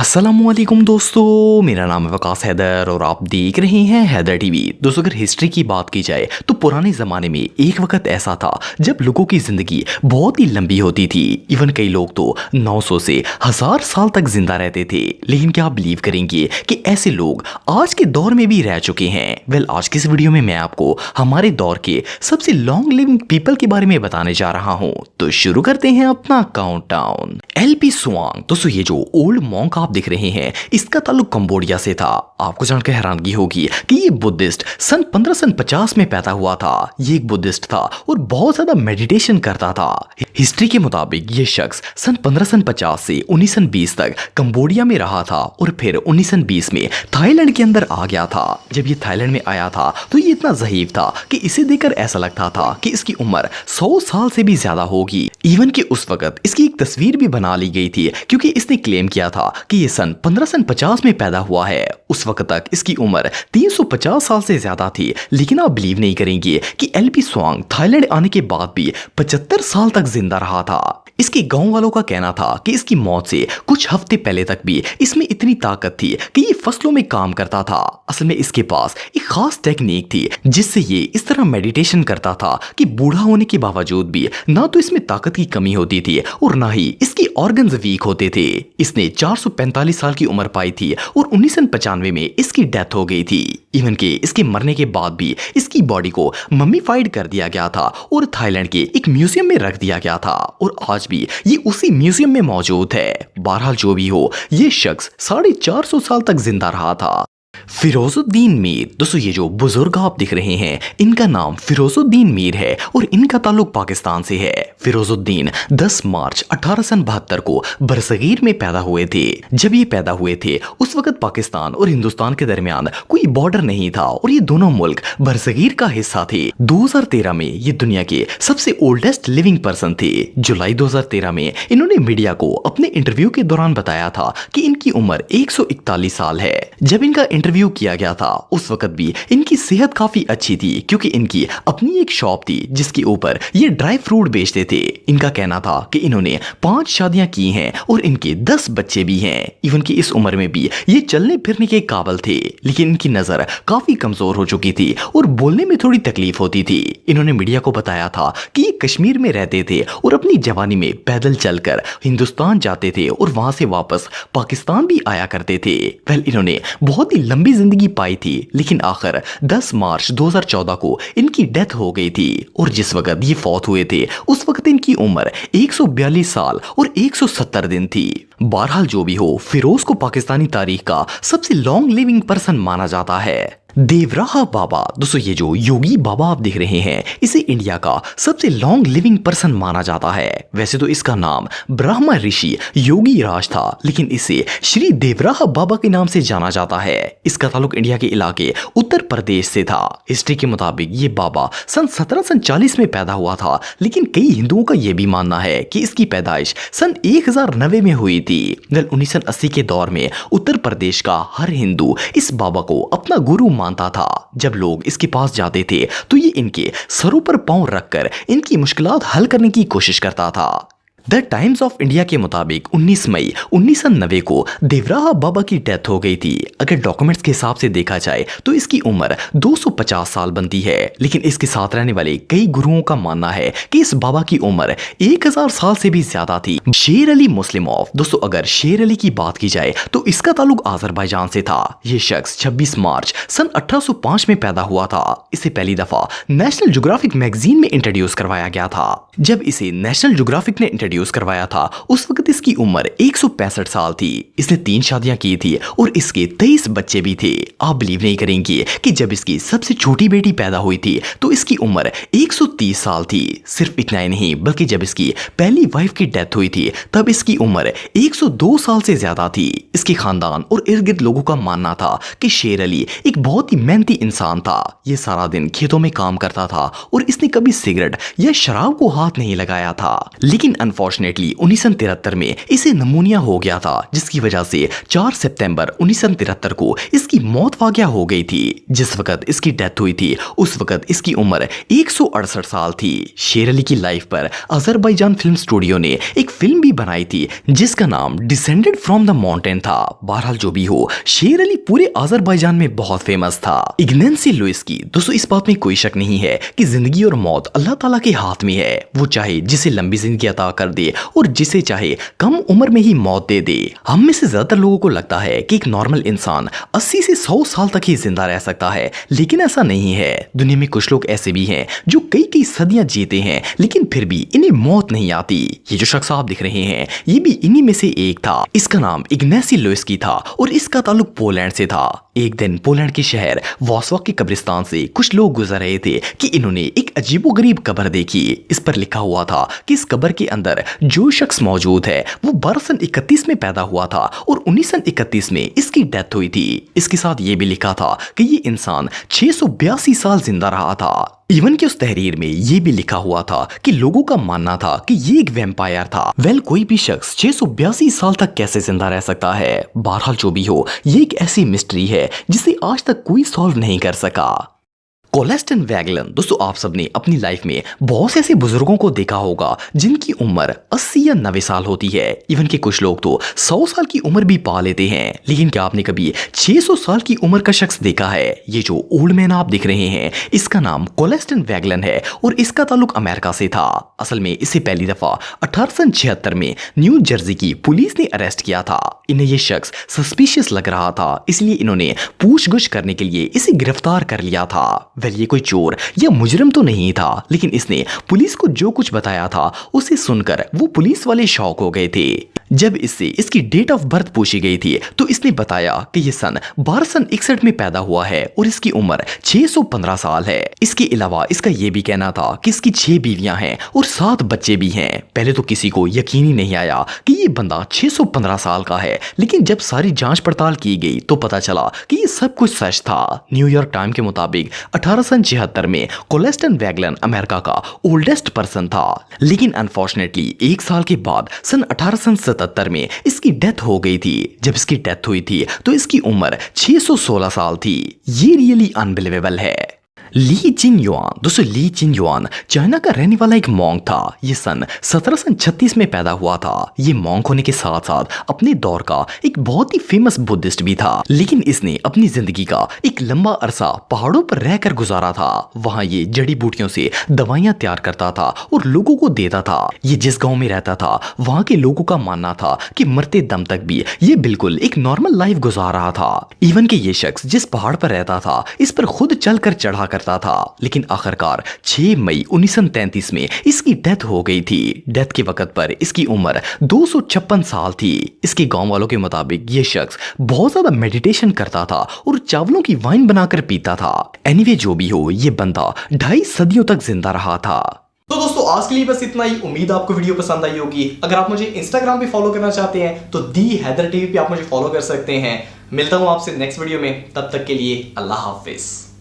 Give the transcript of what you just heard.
अस्सलामुअलैकुम दोस्तों, मेरा नाम है वकास हैदर और आप देख रहे हैं हैदर टीवी। दोस्तों, अगर हिस्ट्री की बात की जाए तो पुराने ज़माने में एक वक्त ऐसा था जब लोगों की ज़िंदगी बहुत ही लंबी होती थी। इवन कई लोग तो 900 से 1000 साल तक जिंदा रहते थे। लेकिन क्या आप बिलीव करेंगे कि ऐसे लोग आज के दौर में भी रह चुके हैं? वेल, आज की इस वीडियो में मैं आपको हमारे दौर के सबसे लॉन्ग लिविंग पीपल के बारे में बताने जा रहा हूँ। तो शुरू करते हैं अपना काउंटडाउन। एलपी स्वांग। दोस्तों, ये जो ओल्ड मॉन्क आप दिख रहे हैं, इसका ताल्लुक कंबोडिया से था। आपको जानकर हैरानगी होगी कि ये बुद्धिस्ट सन 1550 में पैदा हुआ था। ये एक बुद्धिस्ट था और बहुत ज्यादा मेडिटेशन करता था। हिस्ट्री के मुताबिक ये शख्स सन 1550 से 1920 तक कंबोडिया में रहा था और फिर 1920 में थाईलैंड के अंदर आ गया था। जब ये थाईलैंड में आया था तो ये इतना ज़हीफ था कि इसे देखकर ऐसा लगता था कि इसकी उम्र 100 साल से भी ज्यादा होगी। इवन कि उस वक्त इसकी एक तस्वीर भी बना ली गई थी, क्योंकि इसने क्लेम किया था कि ये सन 1550 में पैदा हुआ है। उस वक्त तक इसकी उम्र 350 साल से ज्यादा थी। लेकिन आप बिलीव नहीं करेंगे कि एलपी स्वांग थाईलैंड आने के बाद भी 75 साल तक जिंदा रहा था। इसके गांव वालों का कहना था कि इसकी मौत से कुछ हफ्ते पहले तक भी इसमें इतनी ताकत थी कि ये फसलों में काम करता था। असल में इसके पास एक खास टेक्निक थी जिससे ये इस तरह मेडिटेशन करता था कि बूढ़ा होने के बावजूद भी ना तो इसमें ताकत की कमी होती थी और ना ही इसकी ऑर्गन्स वीक होते थे। इसने 445 साल की उम्र पाई थी और 1995 में इसकी डेथ हो गई थी। इवन के इसके मरने के बाद भी इसकी बॉडी को मम्मीफाइड कर दिया गया था और थाईलैंड के एक म्यूजियम में रख दिया गया था और आज भी ये उसी म्यूजियम में मौजूद है। बहरहाल जो भी हो, ये शख्स 450 साल तक जिंदा रहा था। फिरोजुद्दीन मीर। दोस्तों, ये जो बुजुर्ग आप दिख रहे हैं, इनका नाम फिरोजुद्दीन मीर है और इनका ताल्लुक पाकिस्तान से है। फिरोजुद्दीन 10 मार्च 1872 को बरसगीर में पैदा हुए थे। जब ये पैदा हुए थे उस वक्त पाकिस्तान और हिंदुस्तान के दरमियान कोई बॉर्डर नहीं था और ये दोनों मुल्क बरसगीर का हिस्सा थे। 2013 में ये दुनिया के सबसे ओल्डेस्ट लिविंग पर्सन थे। जुलाई 2013 में इन्होंने मीडिया को अपने इंटरव्यू के दौरान बताया था कि इनकी उम्र 141 साल है। जब इनका इंटरव्यू किया गया था उस वक्त भी इनकी सेहत काफी अच्छी थी, क्योंकि इनकी अपनी एक शॉप थी जिसके ऊपर ये ड्राई फ्रूट बेचते थे। इनका कहना था कि इन्होंने 5 शादियां की हैं और इनके 10 बच्चे भी हैं। इवन की इस उम्र में भी ये चलने फिरने के काबिल थे, लेकिन इनकी नजर काफी कमजोर हो चुकी थी और बोलने में थोड़ी तकलीफ होती थी। इन्होंने मीडिया को बताया था कि ये कश्मीर में रहते थे और अपनी जवानी में पैदल चलकर हिंदुस्तान जाते थे और वहां से वापस पाकिस्तान भी आया करते थे। वेल, इन्होंने बहुत ही लंबी जिंदगी पाई थी, लेकिन आखिर 10 मार्च 2014 को इनकी डेथ हो गई थी और जिस वक्त ये फौत हुए थे उस वक्त इनकी उम्र 142 साल और 170 दिन थी। बहरहाल जो भी हो, फिरोज को पाकिस्तानी तारीख का सबसे लॉन्ग लिविंग पर्सन माना जाता है। देवराहा बाबा। दोस्तों, ये जो योगी बाबा आप देख रहे हैं, इसे इंडिया का सबसे लॉन्ग लिविंग पर्सन माना जाता है। वैसे तो इसका नाम ब्रह्मा ऋषि योगी राज था, लेकिन इसे श्री देवराहा बाबा के नाम से जाना जाता है। इसका ताल्लुक इंडिया के इलाके उत्तर प्रदेश से था। हिस्ट्री के मुताबिक ये बाबा सन 1740 में पैदा हुआ था, लेकिन कई हिंदुओं का यह भी मानना है कि इसकी पैदाइश सन 1090 में हुई थी। 1980 के दौर में उत्तर प्रदेश का हर हिंदू इस बाबा को अपना गुरु मानता था। जब लोग इसके पास जाते थे तो ये इनके सरों पर पांव रखकर इनकी मुश्किलात हल करने की कोशिश करता था। द टाइम्स ऑफ इंडिया के मुताबिक 19 मई 1990 को देवराहा बाबा की डेथ हो गई थी। अगर डॉक्यूमेंट्स के हिसाब से देखा जाए तो इसकी उम्र 250 साल बनती है, लेकिन इसके साथ रहने वाले कई गुरुओं का मानना है कि इस बाबा की उम्र 1000 साल से भी ज्यादा थी। शेर अली मुस्लिमोव। दोस्तों, अगर शेर अली की बात की जाए तो इसका ताल्लुक अजरबैजान से था। यह शख्स 26 मार्च सन 1805 में पैदा हुआ था। इसे पहली दफा नेशनल ज्योग्राफिक मैगजीन में इंट्रोड्यूस करवाया गया था। जब इसे नेशनल ज्योग्राफिक ने इंट्रोड्यूस करवाया था उस वक्त इसकी उम्र 165 साल थी। इसने 3 शादियां की थी और इसके 23 बच्चे भी थे। आप बिलीव नहीं करेंगे कि जब इसकी सबसे छोटी बेटी पैदा हुई थी तो इसकी उम्र 130 साल थी। सिर्फ इतना ही नहीं, बल्कि जब इसकी पहली वाइफ की डेथ हुई थी तब इसकी उम्र 102 साल से ज्यादा थी। इसके खानदान और इर्द गिर्द लोगों का मानना था कि शेर अली एक बहुत ही मेहनती इंसान था। ये सारा दिन खेतों में काम करता था और इसने कभी सिगरेट या शराब को हाथ नहीं लगाया था। लेकिन अनफॉर्चुनेटली 1973 में इसे नमूनिया हो गया था, जिसकी वजह से 4 सितंबर 1973 को इसकी मौत वाक़या हो गई थी। जिस वक्त इसकी डेथ हुई थी उस वक्त इसकी उम्र 168 साल थी। शेर अली की लाइफ पर अजरबैजान फिल्म स्टूडियो ने एक फिल्म भी बनाई थी जिसका नाम डिसेंडेड फ्रॉम द माउंटेन था। बहरहाल जो भी हो, शेर अली पूरे अजरबैजान में बहुत फेमस था। इग्नेसी लुइस की दोस्तों इस बात में कोई शक नहीं है कि जिंदगी और मौत अल्लाह ताला के हाथ में है। वो चाहे जिसे लंबी जिंदगी अता कर दे और जिसे चाहे कम उम्र में ही मौत दे दे। हम में से ज्यादातर लोगों को लगता है कि एक नॉर्मल इंसान 80 से 100 साल तक ही जिंदा रह सकता है, लेकिन ऐसा नहीं है। दुनिया में कुछ लोग ऐसे भी हैं जो कई कई सदियां जीते हैं लेकिन फिर भी इन्हें मौत नहीं आती। ये जो शख्स आप दिख रहे हैं ये भी इन्हीं में से एक था। इसका नाम इग्नेसी लुइस्की था और इसका ताल्लुक पोलैंड से था। एक दिन पोलैंड के शहर वॉर्सो के कब्रिस्तान से कुछ लोग गुजर रहे थे कि इन्होंने एक अजीबोगरीब कब्र देखी। इस पर लिखा हुआ था कि इस कब्र के अंदर जो शख्स मौजूद है वो 1231 में पैदा हुआ था और 1931 में इसकी डेथ हुई थी। इसके साथ ये भी लिखा था कि ये इंसान 682 साल जिंदा रहा था। इवन के उस तहरीर में ये भी लिखा हुआ था कि लोगों का मानना था कि ये एक वैम्पायर था। कोई भी शख्स 682 साल तक कैसे जिंदा रह सकता है? बहरहाल जो भी हो, ये एक ऐसी मिस्ट्री है जिसे आज तक कोई सॉल्व नहीं कर सका। कोलेस्टन वैगलन दोस्तों आप सबने अपनी लाइफ में बहुत से ऐसे बुजुर्गों को देखा होगा जिनकी उम्र 80 या 90 साल होती है। इवन के कुछ लोग तो 100 साल की उम्र भी पा लेते हैं। लेकिन क्या आपने कभी 600 साल की उम्र का शख्स देखा है? ये जो ओल्ड मैन आप दिख रहे हैं इसका नाम कोलेस्टन वैगलन है और इसका ताल्लुक अमेरिका से था। असल में इसे पहली दफा 1876 में न्यू जर्सी की पुलिस ने अरेस्ट किया था। इन्हें यह शख्स सस्पिशियस लग रहा था, इसलिए इन्होंने पूछगछ करने के लिए इसे गिरफ्तार कर लिया था। ये कोई चोर या मुजरिम तो नहीं था, लेकिन इसने पुलिस को जो कुछ बताया था उसे सुनकर वो पुलिस वाले शॉक हो गए थे। जब इससे इसकी डेट ऑफ बर्थ पूछी गई थी तो इसने बताया कि ये सन 1261 में पैदा हुआ है और इसकी उम्र 615 साल है। इसके अलावा इसका ये भी कहना था कि इसकी 6 बीवियां हैं और 7 बच्चे भी हैं। पहले तो किसी को यकीन ही नहीं आया कि ये बंदा 615 साल का है, लेकिन जब सारी जांच पड़ताल की गई तो पता चला कि ये सब कुछ सच था। न्यूयॉर्क टाइम के मुताबिक 1876 में कोलेस्टन वैगलन अमेरिका का ओल्डेस्ट पर्सन था, लेकिन अनफॉर्चुनेटली 1 साल के बाद सन 1877 में इसकी डेथ हो गई थी। जब इसकी डेथ हुई थी तो इसकी उम्र 616 साल थी। ये रियली अनबिलीवेबल है। ली चिनयुआन दोस्तों ली चिनयुआन चाइना का रहने वाला एक मॉन्क था। ये सन 1736 में पैदा हुआ था। ये मॉन्क होने के साथ साथ अपने दौर का एक बहुत ही फेमस बुद्धिस्ट भी था, लेकिन इसने अपनी जिंदगी का एक लंबा अरसा पहाड़ों पर रहकर गुजारा था। वहां ये जड़ी बूटियों से दवाइयां तैयार करता था और लोगों को देता था। ये जिस गाँव में रहता था वहां के लोगों का मानना था कि मरते दम तक भी ये बिल्कुल एक नॉर्मल लाइफ गुजार रहा था। इवन के ये शख्स जिस पहाड़ पर रहता था इस पर खुद चलकर चढ़ा करता था, लेकिन आखिरकार 6 मई 1933 में इसकी डेथ हो गई थी। डेथ के वक्त पर इसकी उम्र 256 साल थी। इसके गांव वालों के मुताबिक ये शख्स बहुत ज्यादा मेडिटेशन करता था और चावलों की वाइन बनाकर पीता था। एनीवे जो भी हो, ये बंदा 2.5 सदियों तक जिंदा रहा था। तो दोस्तों आज के लिए बस इतना ही। उम्मीद आपको वीडियो पसंद आई होगी। अगर आप मुझे इंस्टाग्राम पे फॉलो करना चाहते हैं तो दी हैदर टीवी पे आप मुझे फॉलो कर सकते हैं। मिलता हूं आपसे नेक्स्ट वीडियो में, तब तक के लिए अल्लाह हाफिज।